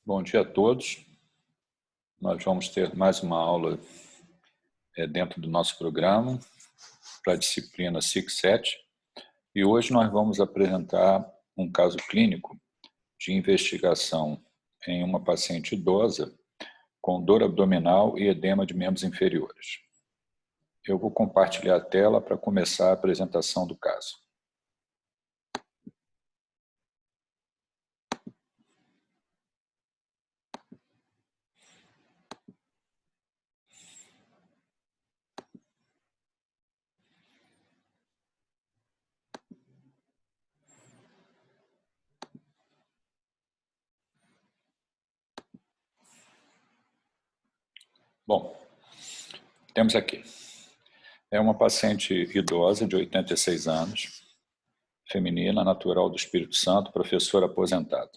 Bom dia a todos. Nós vamos ter mais uma aula dentro do nosso programa para a disciplina SIC-7 e hoje nós vamos apresentar um caso clínico de investigação em uma paciente idosa com dor abdominal e edema de membros inferiores. Eu vou compartilhar a tela para começar a apresentação do caso. Bom, temos aqui. É uma paciente idosa de 86 anos, feminina, natural do Espírito Santo, professora aposentada.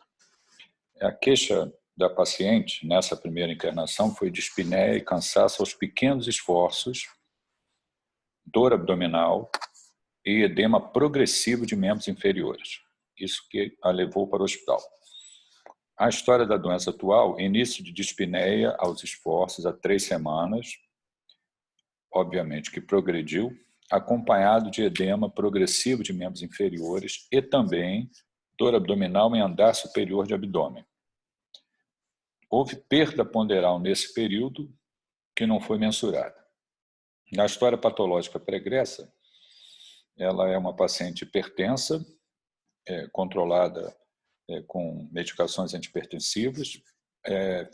A queixa da paciente, nessa primeira internação, foi dispneia e cansaço aos pequenos esforços, dor abdominal e edema progressivo de membros inferiores. Isso que a levou para o hospital. A história da doença atual, início de dispneia aos esforços há 3 semanas, obviamente que progrediu, acompanhado de edema progressivo de membros inferiores e também dor abdominal em andar superior de abdômen. Houve perda ponderal nesse período que não foi mensurada. Na história patológica pregressa, ela é uma paciente hipertensa, controlada com medicações antihipertensivas,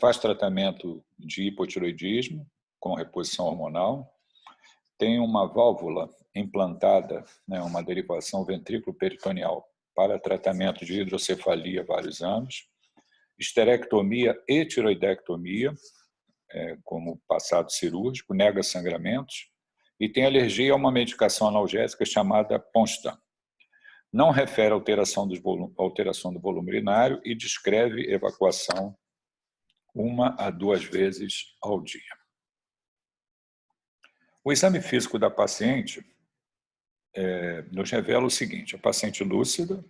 faz tratamento de hipotiroidismo com reposição hormonal, tem uma válvula implantada, uma derivação ventrículo-peritoneal para tratamento de hidrocefalia há vários anos, esterectomia e tiroidectomia, como passado cirúrgico, nega sangramentos, e tem alergia a uma medicação analgésica chamada Ponstan. Não refere alteração do volume urinário e descreve evacuação 1 a 2 vezes ao dia. O exame físico da paciente nos revela o seguinte: a paciente lúcida,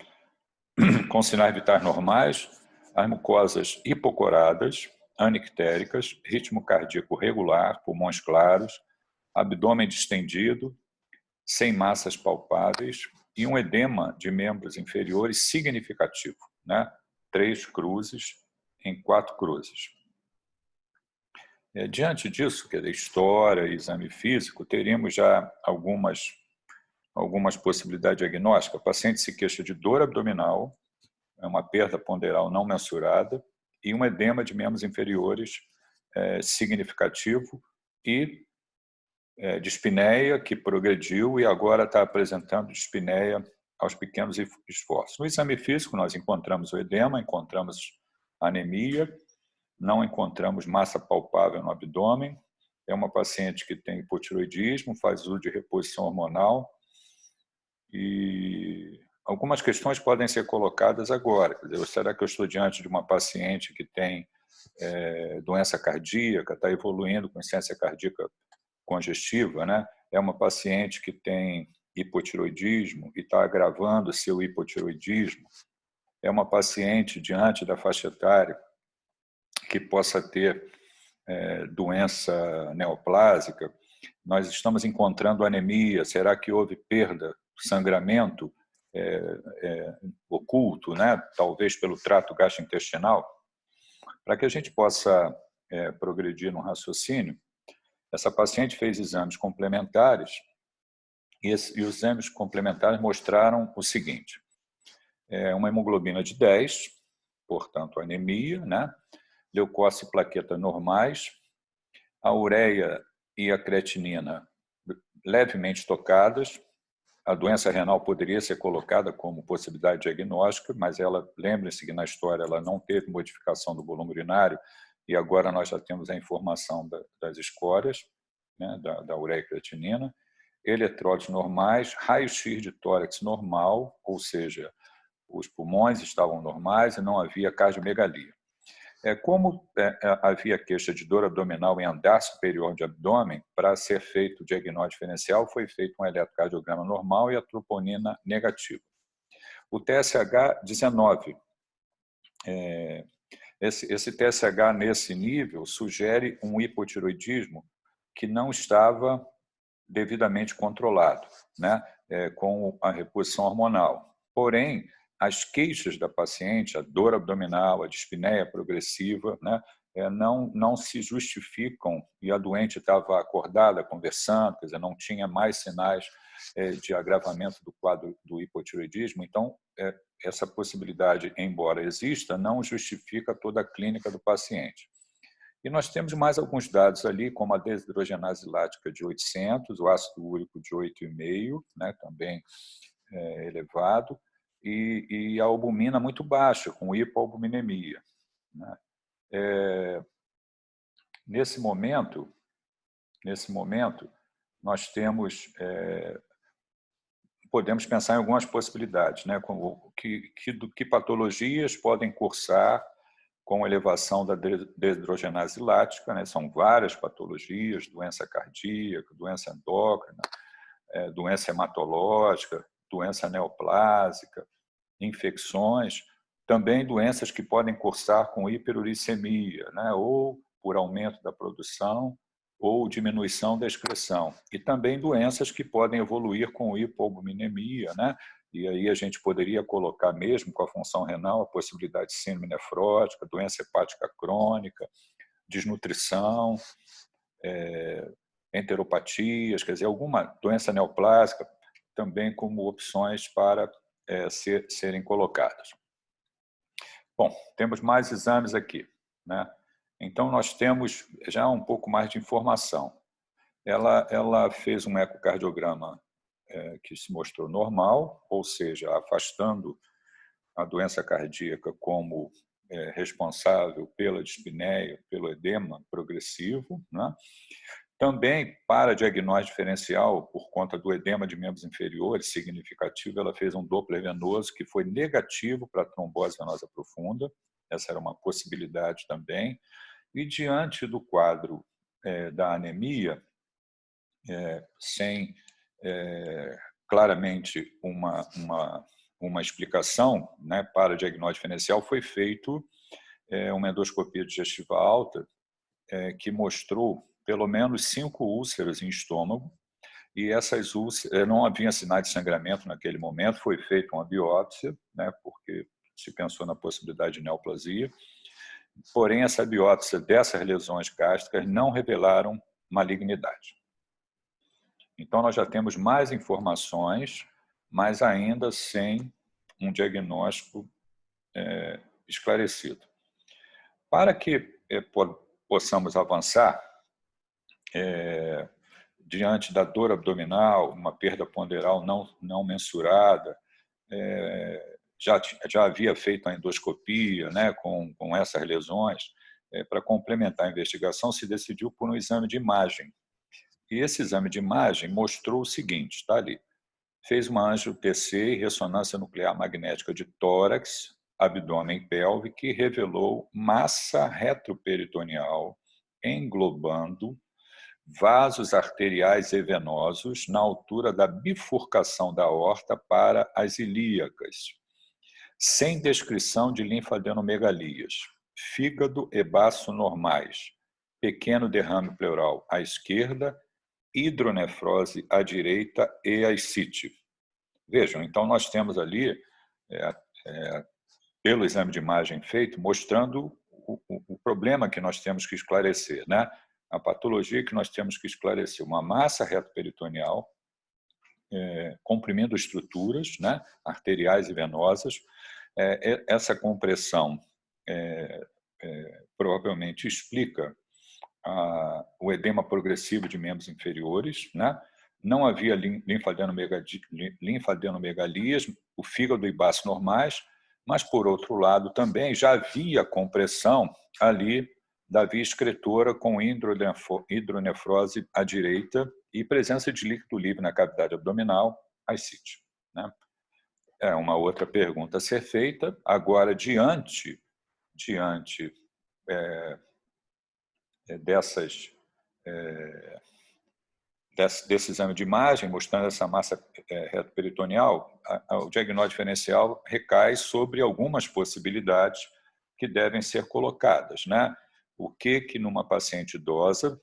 com sinais vitais normais, as mucosas hipocoradas, anictéricas, ritmo cardíaco regular, pulmões claros, abdômen distendido, sem massas palpáveis e um edema de membros inferiores significativo, 3 cruzes em 4 cruzes. Diante disso, que é da história e exame físico, teríamos já algumas possibilidades diagnósticas. A paciente se queixa de dor abdominal, uma perda ponderal não mensurada e um edema de membros inferiores significativo e dispneia que progrediu e agora está apresentando dispneia aos pequenos esforços. No exame físico, nós encontramos o edema, encontramos anemia, não encontramos massa palpável no abdômen. É uma paciente que tem hipotiroidismo, faz uso de reposição hormonal e algumas questões podem ser colocadas agora. Quer dizer, será que eu estou diante de uma paciente que tem doença cardíaca, está evoluindo com insuficiência cardíaca congestiva, É uma paciente que tem hipotiroidismo e está agravando seu hipotiroidismo. É uma paciente diante da faixa etária que possa ter doença neoplásica. Nós estamos encontrando anemia. Será que houve perda, sangramento oculto, talvez pelo trato gastrointestinal? Para que a gente possa progredir no raciocínio, essa paciente fez exames complementares e os exames complementares mostraram o seguinte: uma hemoglobina de 10, portanto anemia, leucócito e plaqueta normais, a ureia e a creatinina levemente tocadas. A doença renal poderia ser colocada como possibilidade diagnóstica, mas lembrem-se que na história ela não teve modificação do volume urinário e agora nós já temos a informação das escórias, da ureia e creatinina, eletrólitos normais, raio-x de tórax normal, ou seja, os pulmões estavam normais e não havia cardiomegalia. Como havia queixa de dor abdominal em andar superior de abdômen, para ser feito o diagnóstico diferencial, foi feito um eletrocardiograma normal e a troponina negativa. O TSH 19 esse TSH nesse nível sugere um hipotireoidismo que não estava devidamente controlado, né, com a reposição hormonal. Porém, as queixas da paciente, a dor abdominal, a dispneia progressiva, né, não se justificam, e a doente estava acordada, conversando, quer dizer, não tinha mais sinais de agravamento do quadro do hipotireoidismo. Então, essa possibilidade, embora exista, não justifica toda a clínica do paciente. E nós temos mais alguns dados ali, como a desidrogenase lática de 800, o ácido úrico de 8,5, né, também elevado, e a albumina muito baixa, com hipoalbuminemia, né. Nesse momento, nós podemos pensar em algumas possibilidades, né, como que patologias podem cursar com elevação da desidrogenase lática, né? São várias patologias, doença cardíaca, doença endócrina, doença hematológica, doença neoplásica, infecções, também doenças que podem cursar com hiperuricemia, né? Ou por aumento da produção ou diminuição da excreção. E também doenças que podem evoluir com hipoalbuminemia, né? E aí a gente poderia colocar mesmo com a função renal a possibilidade de síndrome nefrótica, doença hepática crônica, desnutrição, enteropatias, quer dizer, alguma doença neoplásica também como opções para serem colocadas. Bom, temos mais exames aqui, né? Então, nós temos já um pouco mais de informação. Ela fez um ecocardiograma que se mostrou normal, ou seja, afastando a doença cardíaca como responsável pela dispneia, pelo edema progressivo, né? Também, para diagnóstico diferencial, por conta do edema de membros inferiores significativo, ela fez um Doppler venoso que foi negativo para a trombose venosa profunda. Essa era uma possibilidade também. E diante do quadro da anemia, sem claramente uma explicação, né, para diagnóstico diferencial, foi feito uma endoscopia digestiva alta que mostrou pelo menos 5 úlceras em estômago, e essas úlceras, não havia sinais de sangramento naquele momento, foi feita uma biópsia, né, porque se pensou na possibilidade de neoplasia, porém essa biópsia dessas lesões gástricas não revelaram malignidade. Então nós já temos mais informações, mas ainda sem um diagnóstico esclarecido. Para que possamos avançar, diante da dor abdominal, uma perda ponderal não mensurada, já havia feito a endoscopia, né, com essas lesões, para complementar a investigação, se decidiu por um exame de imagem. E esse exame de imagem mostrou o seguinte, está ali, fez uma angio-TC e ressonância nuclear magnética de tórax, abdômen e pelve, que revelou massa retroperitoneal englobando vasos arteriais e venosos na altura da bifurcação da aorta para as ilíacas, sem descrição de linfadenomegalias, fígado e baço normais, pequeno derrame pleural à esquerda, hidronefrose à direita e ascite. Vejam, então nós temos ali, pelo exame de imagem feito, mostrando o problema que nós temos que esclarecer, né? A patologia que nós temos que esclarecer, uma massa retroperitoneal comprimindo estruturas, né, arteriais e venosas. Essa compressão provavelmente explica o edema progressivo de membros inferiores, né? Não havia linfadenomegalias, o fígado e baço normais, mas, por outro lado, também já havia compressão ali da via excretora com hidronefrose à direita e presença de líquido livre na cavidade abdominal, ascite, né? É uma outra pergunta a ser feita. Agora, diante desse exame de imagem, mostrando essa massa retroperitoneal, o diagnóstico diferencial recai sobre algumas possibilidades que devem ser colocadas, né? O que numa paciente idosa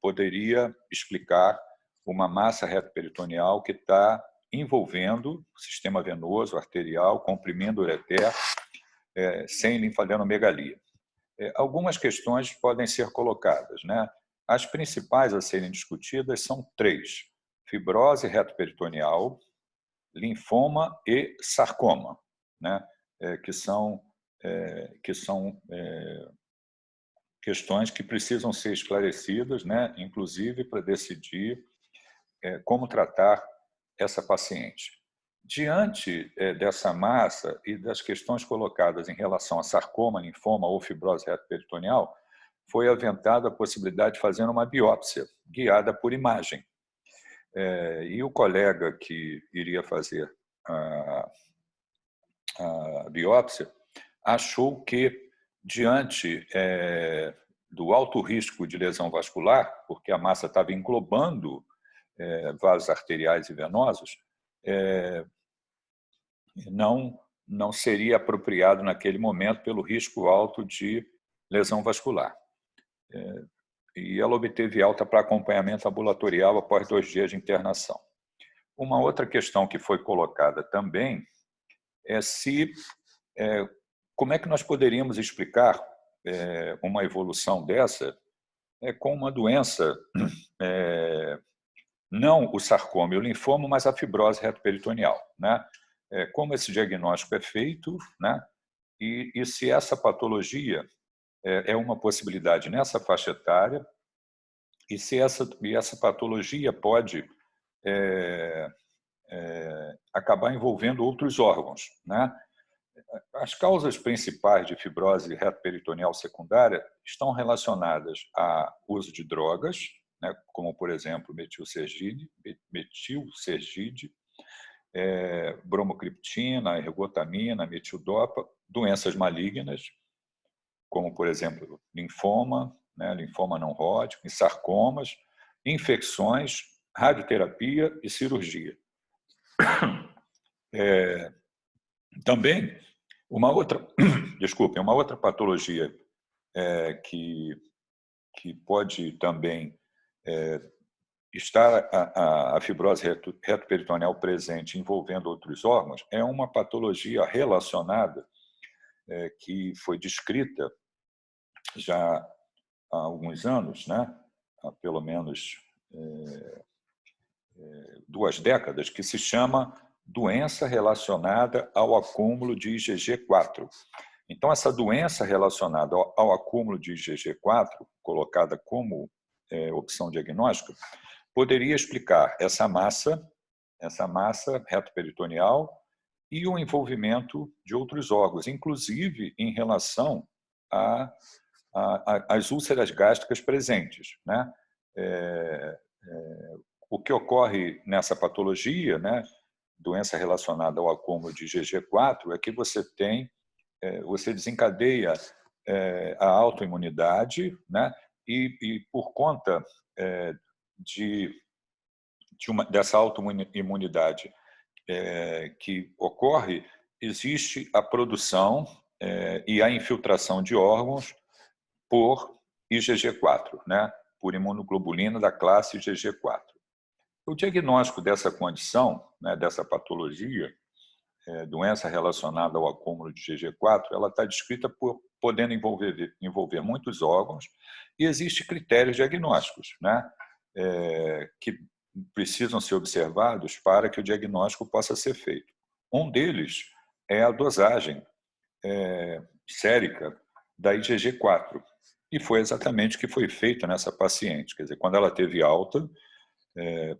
poderia explicar uma massa retroperitoneal que está envolvendo o sistema venoso, arterial, comprimindo o ureter, sem linfadenomegalia. Algumas questões podem ser colocadas, né? As principais a serem discutidas são 3: fibrose retroperitoneal, linfoma e sarcoma, né? Que são questões que precisam ser esclarecidas, né? Inclusive para decidir como tratar essa paciente. Diante dessa massa e das questões colocadas em relação a sarcoma, linfoma ou fibrose retroperitoneal, foi aventada a possibilidade de fazer uma biópsia guiada por imagem. E o colega que iria fazer a biópsia achou que, diante do alto risco de lesão vascular, porque a massa estava englobando vasos arteriais e venosos, não seria apropriado naquele momento pelo risco alto de lesão vascular. E ela obteve alta para acompanhamento ambulatorial após 2 dias de internação. Uma outra questão que foi colocada também é como é que nós poderíamos explicar uma evolução dessa com uma doença, não o sarcoma e o linfoma, mas a fibrose retroperitoneal, né? Como esse diagnóstico é feito, né? E se essa patologia é uma possibilidade nessa faixa etária, e se essa patologia pode acabar envolvendo outros órgãos, né? As causas principais de fibrose retroperitoneal secundária estão relacionadas ao uso de drogas, né, como, por exemplo, metilsergide, bromocriptina, ergotamina, metildopa, doenças malignas, como, por exemplo, linfoma, né, linfoma não Hodgkin, sarcomas, infecções, radioterapia e cirurgia. Também, uma outra patologia que pode também estar a fibrose retroperitoneal presente envolvendo outros órgãos é uma patologia relacionada que foi descrita já há alguns anos, né? Há pelo menos 2 décadas, que se chama doença relacionada ao acúmulo de IgG4. Então, essa doença relacionada ao acúmulo de IgG4, colocada como opção diagnóstica, poderia explicar essa massa retroperitoneal e o envolvimento de outros órgãos, inclusive em relação às úlceras gástricas presentes, né? O que ocorre nessa patologia, né, doença relacionada ao acúmulo de IgG4, é que você desencadeia a autoimunidade, né, e por conta dessa autoimunidade que ocorre, existe a produção e a infiltração de órgãos por IgG4, né, por imunoglobulina da classe IgG4. O diagnóstico dessa condição, né, dessa patologia, doença relacionada ao acúmulo de IgG4, ela está descrita podendo envolver muitos órgãos e existem critérios diagnósticos, né, que precisam ser observados para que o diagnóstico possa ser feito. Um deles é a dosagem sérica da IgG4, e foi exatamente o que foi feito nessa paciente. Quer dizer, quando ela teve alta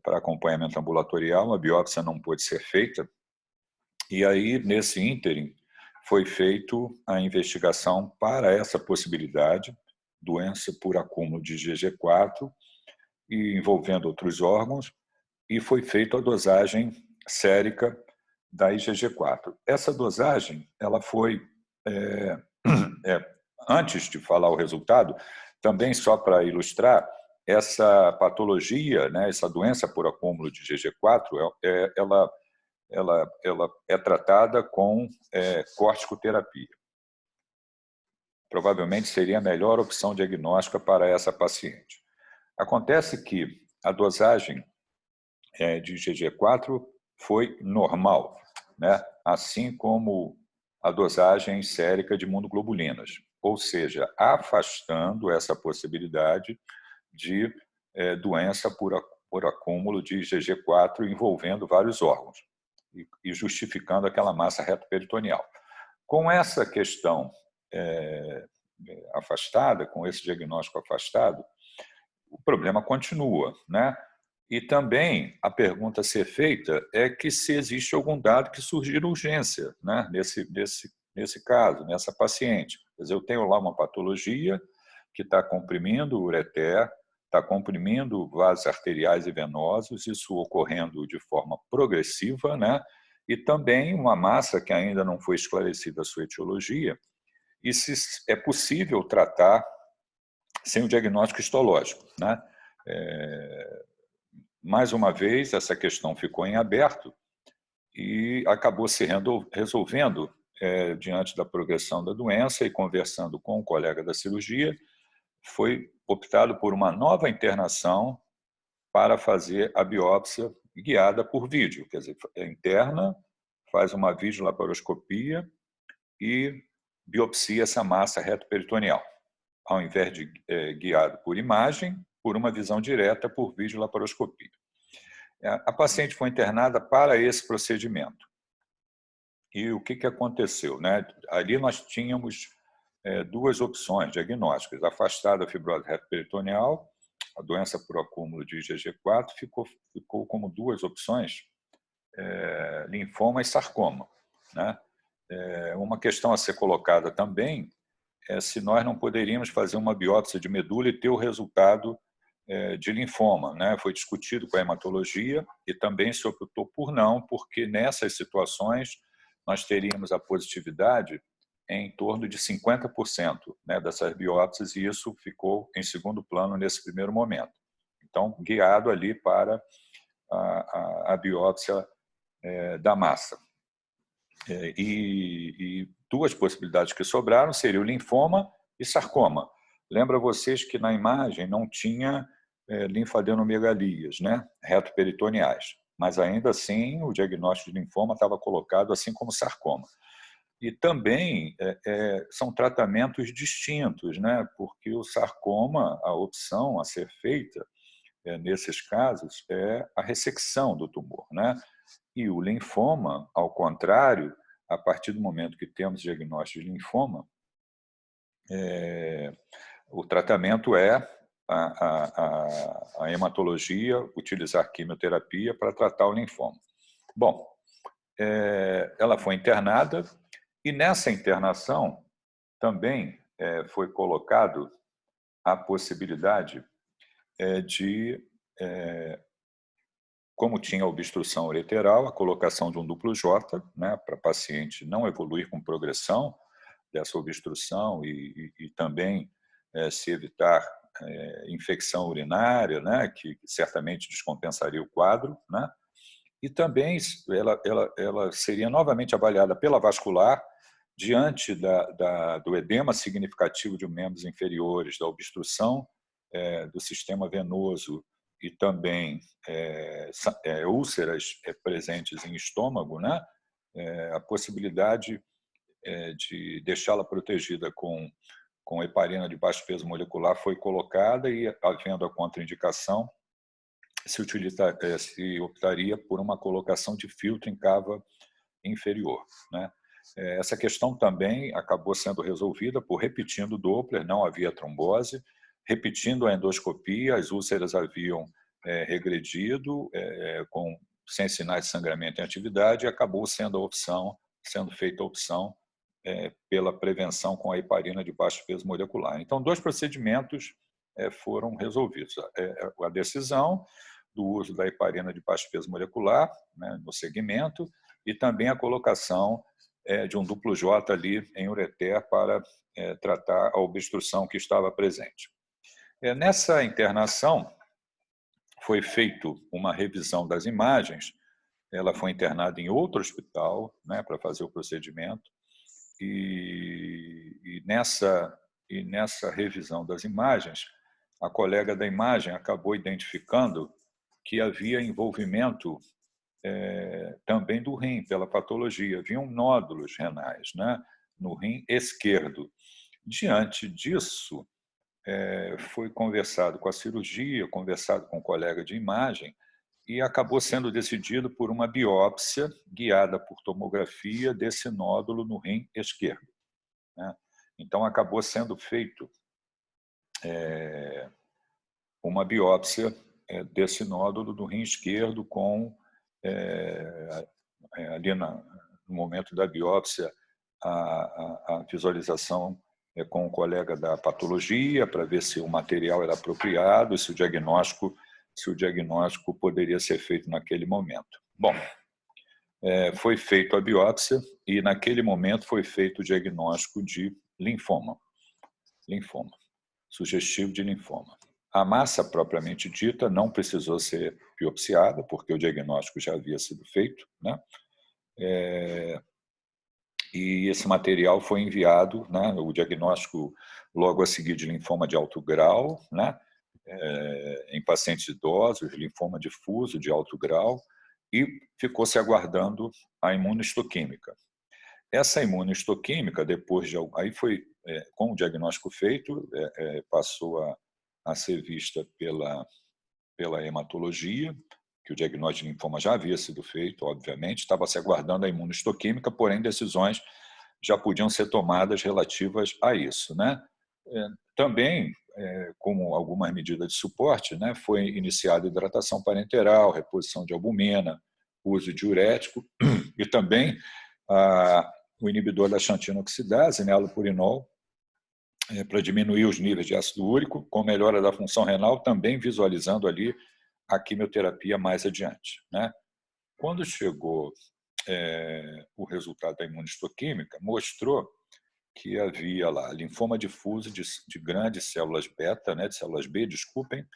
para acompanhamento ambulatorial, a biópsia não pôde ser feita, e aí, nesse ínterim, foi feito a investigação para essa possibilidade, doença por acúmulo de IgG4, e envolvendo outros órgãos, e foi feita a dosagem sérica da IgG4. Essa dosagem, ela foi, antes de falar o resultado, também só para ilustrar, essa patologia, né, essa doença por acúmulo de IgG4, ela é tratada com corticoterapia. provavelmente seria a melhor opção diagnóstica para essa paciente. Acontece que a dosagem de IgG4 foi normal, né? Assim como a dosagem sérica de imunoglobulinas, ou seja, afastando essa possibilidade de doença por acúmulo de IgG4 envolvendo vários órgãos e justificando aquela massa retroperitoneal. Com essa questão afastada, com esse diagnóstico afastado, o problema continua, né? E também a pergunta a ser feita é que se existe algum dado que surgir urgência, né? Nesse caso, nessa paciente. Quer dizer, eu tenho lá uma patologia que está comprimindo o ureter, está comprimindo vasos arteriais e venosos, isso ocorrendo de forma progressiva, né? E também uma massa que ainda não foi esclarecida a sua etiologia, e se é possível tratar sem o diagnóstico histológico, né? Mais uma vez, essa questão ficou em aberto e acabou se resolvendo diante da progressão da doença e conversando com o colega da cirurgia, foi optado por uma nova internação para fazer a biópsia guiada por vídeo, quer dizer, interna, faz uma videolaparoscopia e biopsia essa massa retroperitoneal, ao invés de guiado por imagem, por uma visão direta por videolaparoscopia. A paciente foi internada para esse procedimento. E o que aconteceu, né? Ali nós tínhamos duas opções diagnósticas: afastada a fibrose retroperitoneal, a doença por acúmulo de IgG4, ficou como duas opções, linfoma e sarcoma, né? Uma questão a ser colocada também é se nós não poderíamos fazer uma biópsia de medula e ter o resultado de linfoma, né? Foi discutido com a hematologia e também se optou por não, porque nessas situações nós teríamos a positividade em torno de 50%, né, dessas biópsias, e isso ficou em segundo plano nesse primeiro momento. Então, guiado ali para a biópsia da massa. E duas possibilidades que sobraram seriam linfoma e sarcoma. Lembra vocês que na imagem não tinha linfadenomegalias, né, retroperitoneais, mas ainda assim o diagnóstico de linfoma estava colocado assim como sarcoma. E também são tratamentos distintos, né, porque o sarcoma, a opção a ser feita nesses casos é a ressecção do tumor, né? E o linfoma, ao contrário, a partir do momento que temos diagnóstico de linfoma, o tratamento é a hematologia, utilizar quimioterapia para tratar o linfoma. Bom, ela foi internada e nessa internação também foi colocado a possibilidade de, como tinha obstrução ureteral, a colocação de um duplo J, né, para a paciente não evoluir com progressão dessa obstrução e também se evitar infecção urinária, né, que certamente descompensaria o quadro, né, e também ela seria novamente avaliada pela vascular diante do edema significativo de membros inferiores, da obstrução do sistema venoso e também úlceras presentes em estômago, né, a possibilidade de deixá-la protegida com heparina de baixo peso molecular foi colocada e, havendo a contraindicação, se optaria por uma colocação de filtro em cava inferior, né? Essa questão também acabou sendo resolvida por repetindo o Doppler, não havia trombose, repetindo a endoscopia, as úlceras haviam regredido, sem sinais de sangramento em atividade, e acabou sendo feita a opção pela prevenção com a heparina de baixo peso molecular. Então, dois procedimentos foram resolvidos. A decisão do uso da heparina de baixo peso molecular, né, no segmento, e também a colocação de um duplo J ali em ureter para tratar a obstrução que estava presente. Nessa internação, foi feita uma revisão das imagens, ela foi internada em outro hospital, né, para fazer o procedimento, E nessa revisão das imagens, a colega da imagem acabou identificando que havia envolvimento também do rim, pela patologia. Haviam nódulos renais, né, no rim esquerdo. Diante disso, foi conversado com a cirurgia, conversado com o colega de imagem, e acabou sendo decidido por uma biópsia guiada por tomografia desse nódulo no rim esquerdo, né? Então, acabou sendo feito uma biópsia desse nódulo do rim esquerdo com, ali no momento da biópsia, a visualização com o colega da patologia para ver se o material era apropriado, se o diagnóstico poderia ser feito naquele momento. Bom, foi feita a biópsia e naquele momento foi feito o diagnóstico de linfoma sugestivo de linfoma. A massa propriamente dita não precisou ser biopsiada, porque o diagnóstico já havia sido feito, né? E esse material foi enviado, né, o diagnóstico logo a seguir de linfoma de alto grau, né, em pacientes idosos, linfoma difuso de alto grau, e ficou se aguardando a imunohistoquímica. Essa imunohistoquímica, depois de... Aí foi, com o diagnóstico feito, passou a ser vista pela hematologia, que o diagnóstico de linfoma já havia sido feito, obviamente, estava se aguardando a imunohistoquímica, porém decisões já podiam ser tomadas relativas a isso, né? Também, como algumas medidas de suporte, né, foi iniciada hidratação parenteral, reposição de albumina, uso de diurético e também o inibidor da xantina oxidase, né, allopurinol, para diminuir os níveis de ácido úrico, com melhora da função renal, também visualizando ali a quimioterapia mais adiante, né? Quando chegou o resultado da imunohistoquímica, mostrou que havia lá linfoma difuso de grandes células beta, né, de células B, desculpem,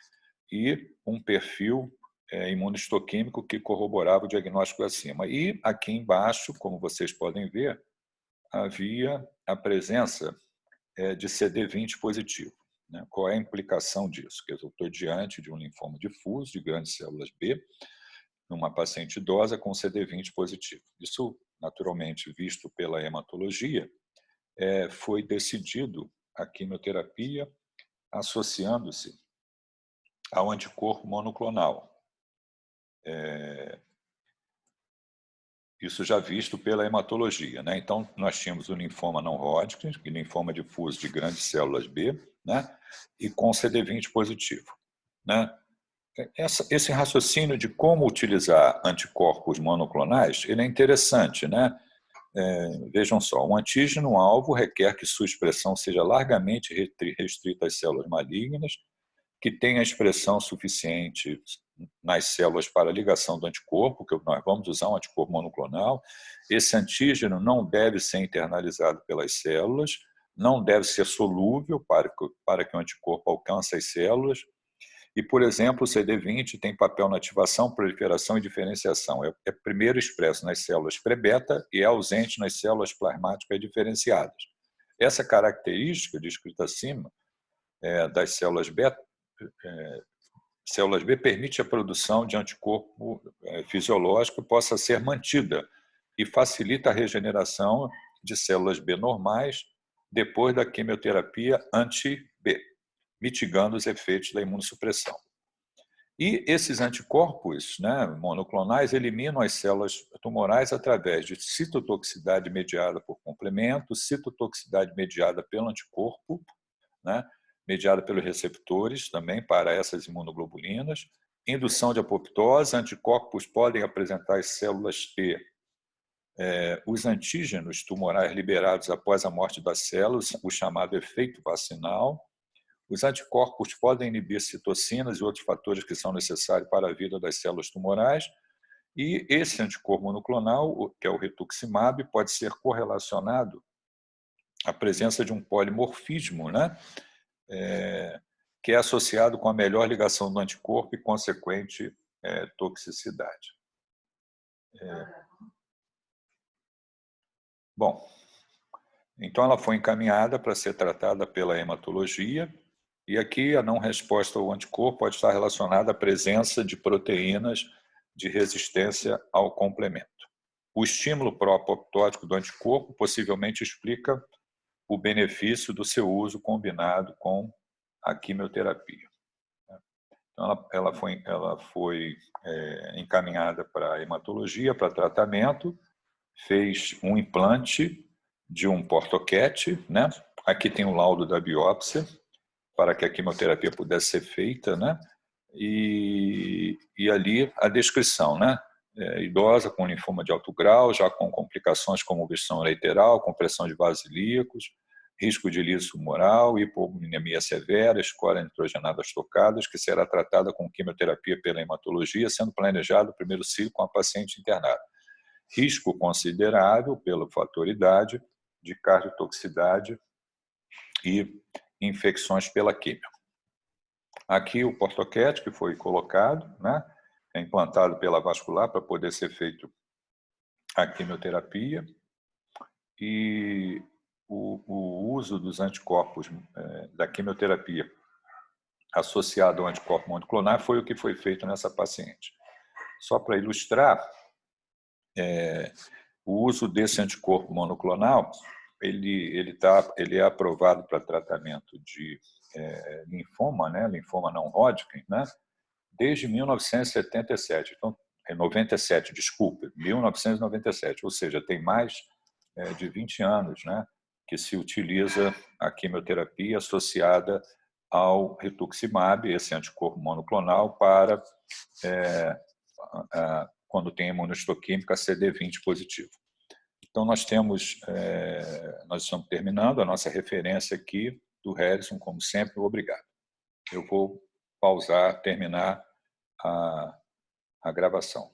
e um perfil imunohistoquímico que corroborava o diagnóstico acima. E aqui embaixo, como vocês podem ver, havia a presença de CD20 positivo. Né? Qual é a implicação disso? Que eu estou diante de um linfoma difuso de grandes células B, numa paciente idosa com CD20 positivo. Isso, naturalmente, visto pela hematologia, foi decidido a quimioterapia associando-se ao anticorpo monoclonal. Isso já visto pela hematologia, né? Então, nós tínhamos o linfoma não Hodgkin, linfoma difuso de grandes células B, né? E com CD20 positivo, né? Esse raciocínio de como utilizar anticorpos monoclonais, ele é interessante, né? Vejam só, um antígeno-alvo requer que sua expressão seja largamente restrita às células malignas, que tenha expressão suficiente nas células para a ligação do anticorpo, que nós vamos usar um anticorpo monoclonal. Esse antígeno não deve ser internalizado pelas células, não deve ser solúvel para que o anticorpo alcance as células. E, por exemplo, o CD20 tem papel na ativação, proliferação e diferenciação. É primeiro expresso nas células pré-beta e é ausente nas células plasmáticas diferenciadas. Essa característica descrita acima das células B permite a produção de anticorpo fisiológico que possa ser mantida e facilita a regeneração de células B normais depois da quimioterapia anti-B, mitigando os efeitos da imunossupressão. E esses anticorpos, né, monoclonais eliminam as células tumorais através de citotoxicidade mediada por complemento, citotoxicidade mediada pelo anticorpo, né, mediada pelos receptores também para essas imunoglobulinas, indução de apoptose, anticorpos podem apresentar as células T, os antígenos tumorais liberados após a morte das células, o chamado efeito vacinal. Os anticorpos podem inibir citocinas e outros fatores que são necessários para a vida das células tumorais. E esse anticorpo monoclonal, que é o rituximab, pode ser correlacionado à presença de um polimorfismo, né? Que é associado com a melhor ligação do anticorpo e consequente toxicidade. Bom, Então, ela foi encaminhada para ser tratada pela hematologia, e aqui a não resposta ao anticorpo pode estar relacionada à presença de proteínas de resistência ao complemento. O estímulo pró-apoptótico do anticorpo possivelmente explica o benefício do seu uso combinado com a quimioterapia. Então, ela foi encaminhada para a hematologia, para tratamento, fez um implante de um portoquete, né? Aqui tem o laudo da biópsia, para que a quimioterapia pudesse ser feita, né? E ali a descrição, né? Idosa com linfoma de alto grau, já com complicações como obstrução leiteral, compressão de vasos ilíacos, risco de liso tumoral, hipominemia severa, escória nitrogenadas tocadas, que será tratada com quimioterapia pela hematologia, sendo planejado o primeiro ciclo com a paciente internada. Risco considerável pelo fator idade, de cardiotoxicidade e infecções pela quimio. Aqui o portoquete que foi colocado, né, é implantado pela vascular para poder ser feito a quimioterapia, e o uso dos anticorpos da quimioterapia associado ao anticorpo monoclonal foi o que foi feito nessa paciente. Só para ilustrar, o uso desse anticorpo monoclonal, ele é aprovado para tratamento de linfoma, né, linfoma não Hodgkin, né, desde 1977, então, 97, desculpe, 1997, ou seja, tem mais de 20 anos, né, que se utiliza a quimioterapia associada ao rituximab, esse anticorpo monoclonal, para quando tem imunohistoquímica CD20 positivo. Então, nós estamos terminando a nossa referência aqui do Harrison, como sempre, obrigado. Eu vou pausar, terminar a gravação.